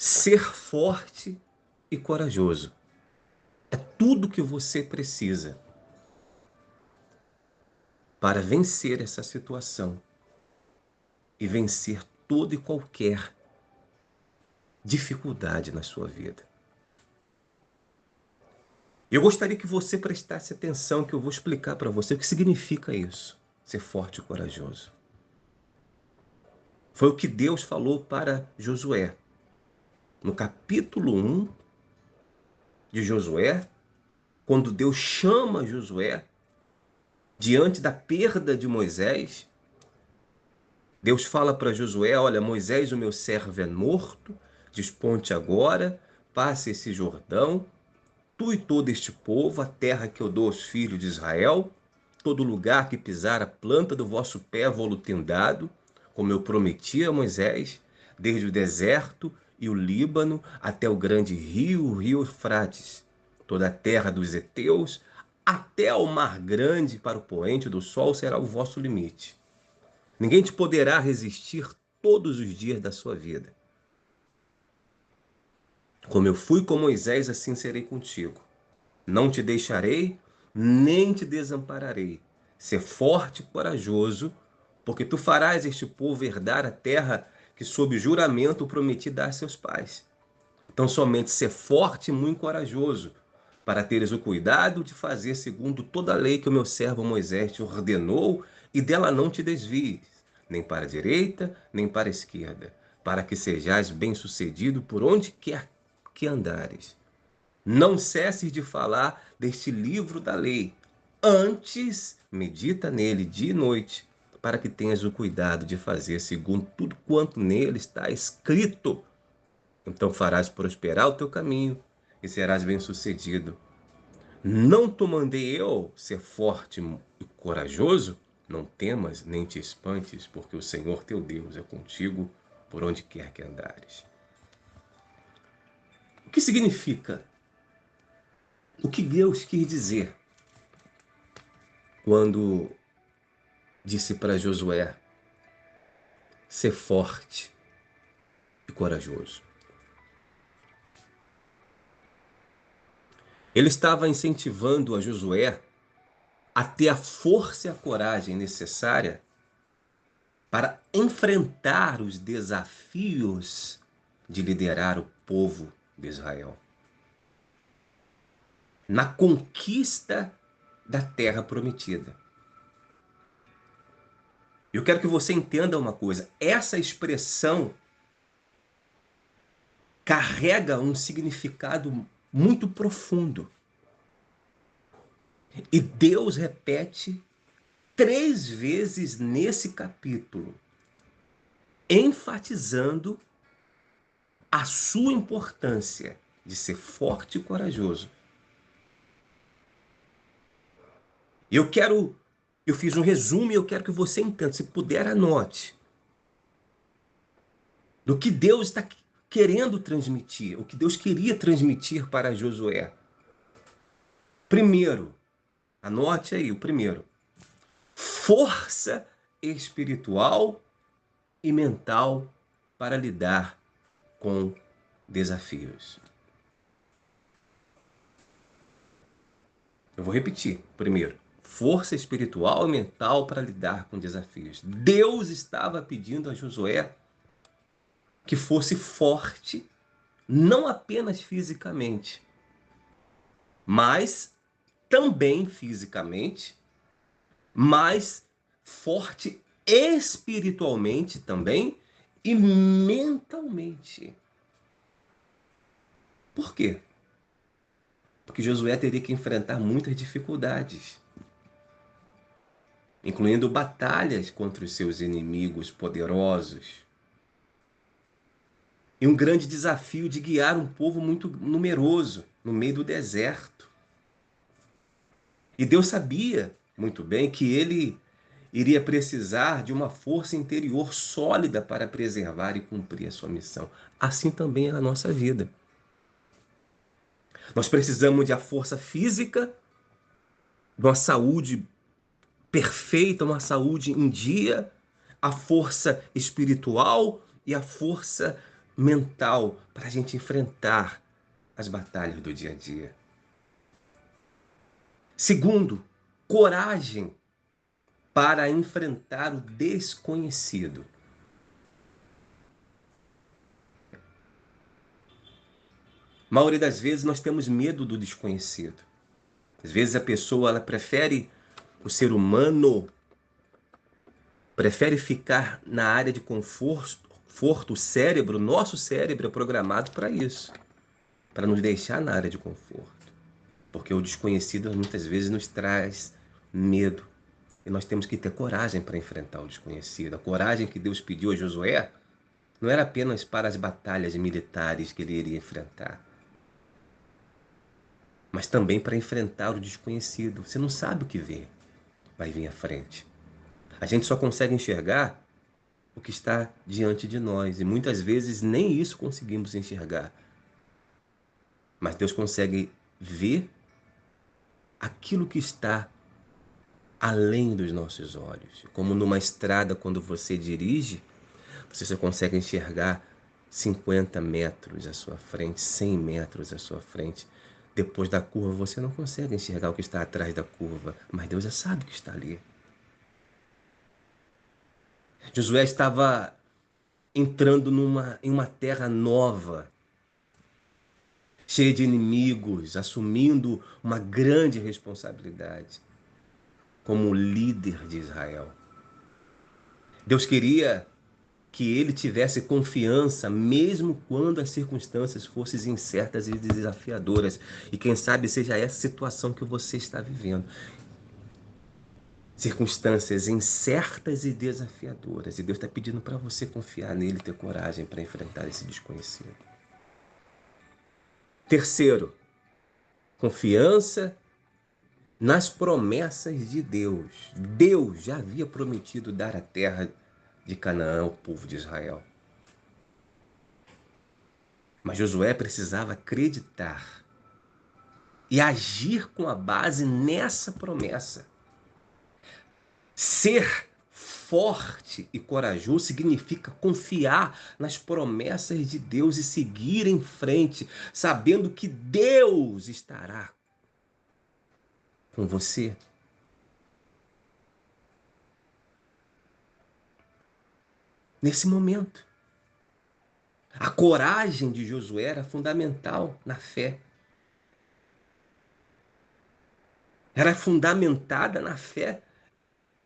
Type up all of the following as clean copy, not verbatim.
ser forte e corajoso. É tudo que você precisa para vencer essa situação e vencer toda e qualquer dificuldade na sua vida. Eu gostaria que você prestasse atenção, que eu vou explicar para você o que significa isso, ser forte e corajoso. Foi o que Deus falou para Josué. No capítulo 1 de Josué, quando Deus chama Josué diante da perda de Moisés, Deus fala para Josué: olha, Moisés, o meu servo, é morto, desponte agora, passe esse Jordão, tu e todo este povo, a terra que eu dou aos filhos de Israel, todo lugar que pisar a planta do vosso pé vou-lo tenho dado, como eu prometi a Moisés, desde o deserto e o Líbano até o grande rio, o rio Eufrates, toda a terra dos heteus, até ao mar grande para o poente do sol será o vosso limite. Ninguém te poderá resistir todos os dias da sua vida. Como eu fui com Moisés, assim serei contigo. Não te deixarei, nem te desampararei. Ser forte e corajoso, porque tu farás este povo herdar a terra que sob juramento prometi dar a seus pais. Então somente ser forte e muito corajoso, para teres o cuidado de fazer segundo toda a lei que o meu servo Moisés te ordenou, e dela não te desvies, nem para a direita, nem para a esquerda, para que sejais bem-sucedido por onde quer que andares. Não cesses de falar deste livro da lei. Antes, medita nele dia e noite, para que tenhas o cuidado de fazer segundo tudo quanto nele está escrito. Então farás prosperar o teu caminho e serás bem-sucedido. Não te mandei eu ser forte e corajoso? Não temas nem te espantes, porque o Senhor teu Deus é contigo por onde quer que andares. O que significa? O que Deus quis dizer quando disse para Josué ser forte e corajoso? Ele estava incentivando a Josué a ter a força e a coragem necessária para enfrentar os desafios de liderar o povo de Israel na conquista da terra prometida. Eu quero que você entenda uma coisa: essa expressão carrega um significado muito profundo. E Deus repete 3 vezes nesse capítulo, enfatizando a sua importância de ser forte e corajoso. Eu fiz um resumo e eu quero que você entenda, se puder, anote do que Deus está querendo transmitir, o que Deus queria transmitir para Josué. Primeiro, anote aí o primeiro: força espiritual e mental para lidar com desafios. Eu vou repetir. Primeiro, força espiritual e mental para lidar com desafios. Deus estava pedindo a Josué que fosse forte, não apenas fisicamente, mas também fisicamente, mas forte espiritualmente também e mentalmente. Por quê? Porque Josué teria que enfrentar muitas dificuldades, incluindo batalhas contra os seus inimigos poderosos, e um grande desafio de guiar um povo muito numeroso no meio do deserto. E Deus sabia muito bem que ele iria precisar de uma força interior sólida para preservar e cumprir a sua missão. Assim também é a nossa vida. Nós precisamos de a força física, de uma saúde perfeita, uma saúde em dia, a força espiritual e a força mental para a gente enfrentar as batalhas do dia a dia. Segundo, coragem para enfrentar o desconhecido. A maioria das vezes nós temos medo do desconhecido. Às vezes a pessoa ela prefere, o ser humano prefere ficar na área de conforto, o cérebro, nosso cérebro é programado para isso, para nos deixar na área de conforto. Porque o desconhecido muitas vezes nos traz medo. E nós temos que ter coragem para enfrentar o desconhecido. A coragem que Deus pediu a Josué não era apenas para as batalhas militares que ele iria enfrentar, mas também para enfrentar o desconhecido. Você não sabe o que vai vir à frente. A gente só consegue enxergar o que está diante de nós. E muitas vezes nem isso conseguimos enxergar. Mas Deus consegue ver aquilo que está além dos nossos olhos. Como numa estrada, quando você dirige, você só consegue enxergar 50 metros à sua frente, 100 metros à sua frente. Depois da curva, você não consegue enxergar o que está atrás da curva, mas Deus já sabe o que está ali. Josué estava entrando em uma terra nova, cheia de inimigos, assumindo uma grande responsabilidade como líder de Israel. Deus queria que ele tivesse confiança, mesmo quando as circunstâncias fossem incertas e desafiadoras. E quem sabe seja essa situação que você está vivendo. Circunstâncias incertas e desafiadoras. E Deus está pedindo para você confiar nele e ter coragem para enfrentar esse desconhecido. Terceiro, confiança nas promessas de Deus. Deus já havia prometido dar a terra de Canaã ao povo de Israel. Mas Josué precisava acreditar e agir com a base nessa promessa. Ser forte e corajoso significa confiar nas promessas de Deus e seguir em frente, sabendo que Deus estará com você. Nesse momento, a coragem de Josué era fundamental na fé. Era fundamentada na fé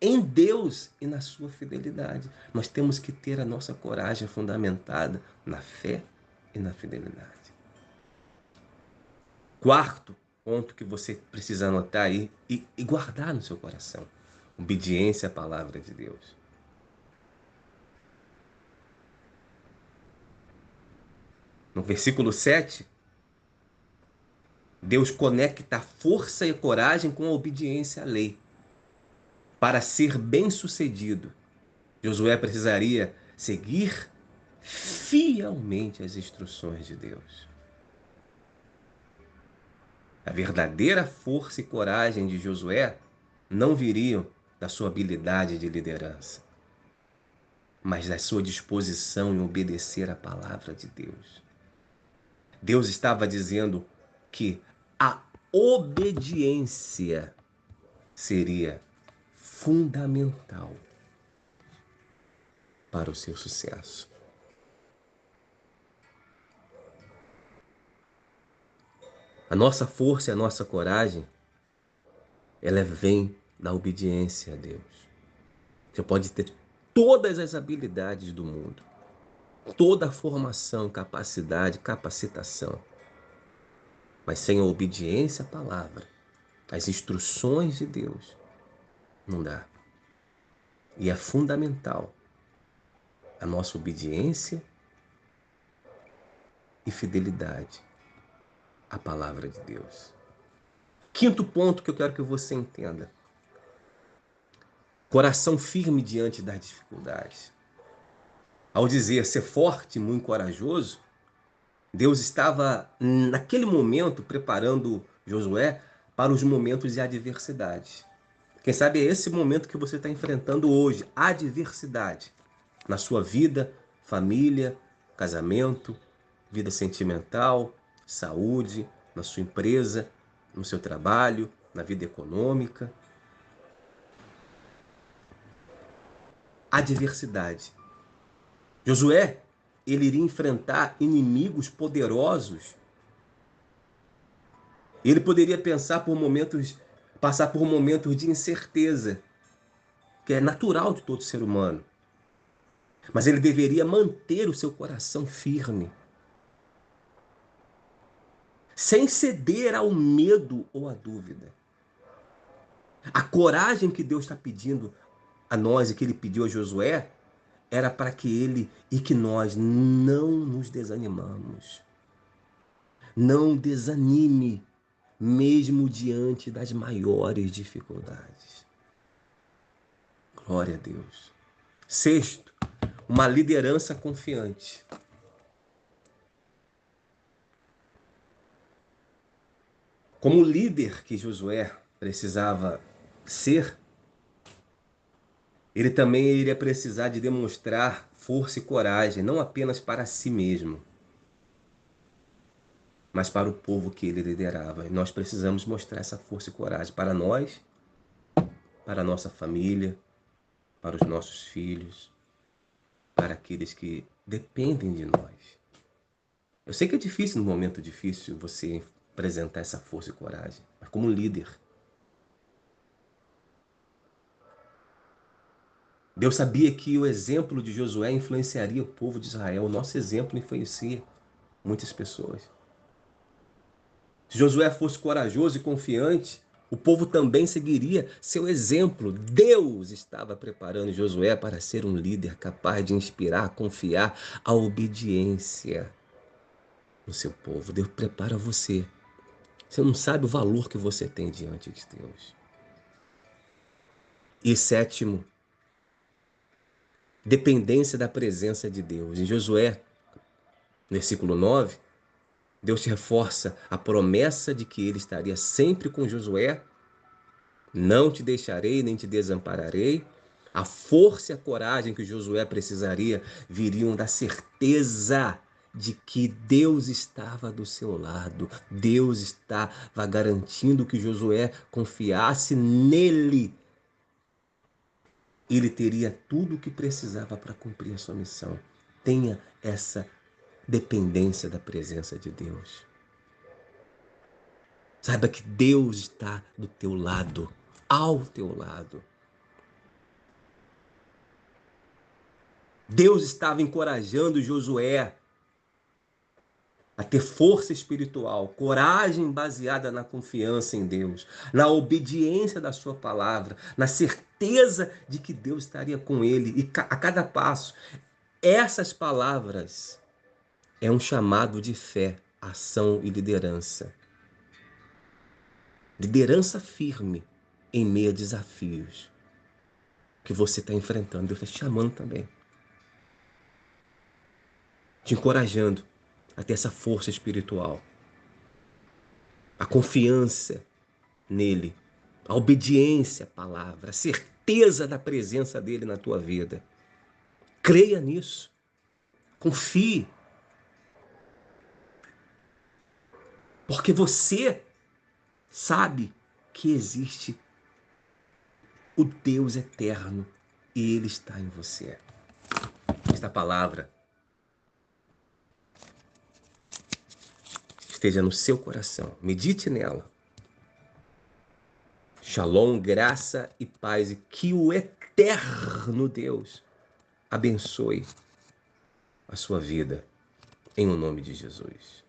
em Deus e na sua fidelidade. Nós temos que ter a nossa coragem fundamentada na fé e na fidelidade. Quarto ponto que você precisa anotar aí e guardar no seu coração: obediência à palavra de Deus. No versículo 7, Deus conecta a força e a coragem com a obediência à lei. Para ser bem-sucedido, Josué precisaria seguir fielmente as instruções de Deus. A verdadeira força e coragem de Josué não viriam da sua habilidade de liderança, mas da sua disposição em obedecer à palavra de Deus. Deus estava dizendo que a obediência seria fundamental para o seu sucesso. A nossa força e a nossa coragem, ela vem da obediência a Deus. Você pode ter todas as habilidades do mundo, toda a formação, capacidade, capacitação, mas sem a obediência à palavra, às instruções de Deus, não dá. E é fundamental a nossa obediência e fidelidade à palavra de Deus. Quinto ponto que eu quero que você entenda: coração firme diante das dificuldades. Ao dizer ser forte e muito corajoso, Deus estava, naquele momento, preparando Josué para os momentos de adversidade. Quem sabe é esse momento que você está enfrentando hoje, adversidade, na sua vida, família, casamento, vida sentimental, saúde, na sua empresa, no seu trabalho, na vida econômica. Adversidade. Josué, ele iria enfrentar inimigos poderosos. Ele poderia passar por momentos de incerteza, que é natural de todo ser humano. Mas ele deveria manter o seu coração firme, sem ceder ao medo ou à dúvida. A coragem que Deus está pedindo a nós e que ele pediu a Josué era para que ele e que nós não nos desanimamos. Não desanime, mesmo diante das maiores dificuldades. Glória a Deus. Sexto, uma liderança confiante. Como líder que Josué precisava ser, ele também iria precisar de demonstrar força e coragem, não apenas para si mesmo, mas para o povo que ele liderava. E nós precisamos mostrar essa força e coragem para nós, para a nossa família, para os nossos filhos, para aqueles que dependem de nós. Eu sei que é difícil, num momento difícil, você apresentar essa força e coragem, mas como líder, Deus sabia que o exemplo de Josué influenciaria o povo de Israel. O nosso exemplo influencia muitas pessoas. Se Josué fosse corajoso e confiante, o povo também seguiria seu exemplo. Deus estava preparando Josué para ser um líder capaz de inspirar, confiar a obediência no seu povo. Deus prepara você. Você não sabe o valor que você tem diante de Deus. E sétimo, dependência da presença de Deus. Em Josué, versículo 9, Deus reforça a promessa de que ele estaria sempre com Josué. Não te deixarei, nem te desampararei. A força e a coragem que Josué precisaria viriam da certeza de que Deus estava do seu lado. Deus estava garantindo que Josué confiasse nele. Ele teria tudo o que precisava para cumprir a sua missão. Tenha essa dependência da presença de Deus. Saiba que Deus está do teu lado, ao teu lado. Deus estava encorajando Josué a ter força espiritual, coragem baseada na confiança em Deus, na obediência da sua palavra, na certeza de que Deus estaria com ele e a cada passo. Essas palavras é um chamado de fé, ação e liderança. Liderança firme em meio a desafios que você está enfrentando. Deus está te chamando também, te encorajando a ter essa força espiritual, a confiança nele, a obediência à palavra, a certeza da presença dele na tua vida. Creia nisso, confie, porque você sabe que existe o Deus eterno e ele está em você. Esta palavra esteja no seu coração, medite nela. Shalom, graça e paz, e que o eterno Deus abençoe a sua vida, em o nome de Jesus.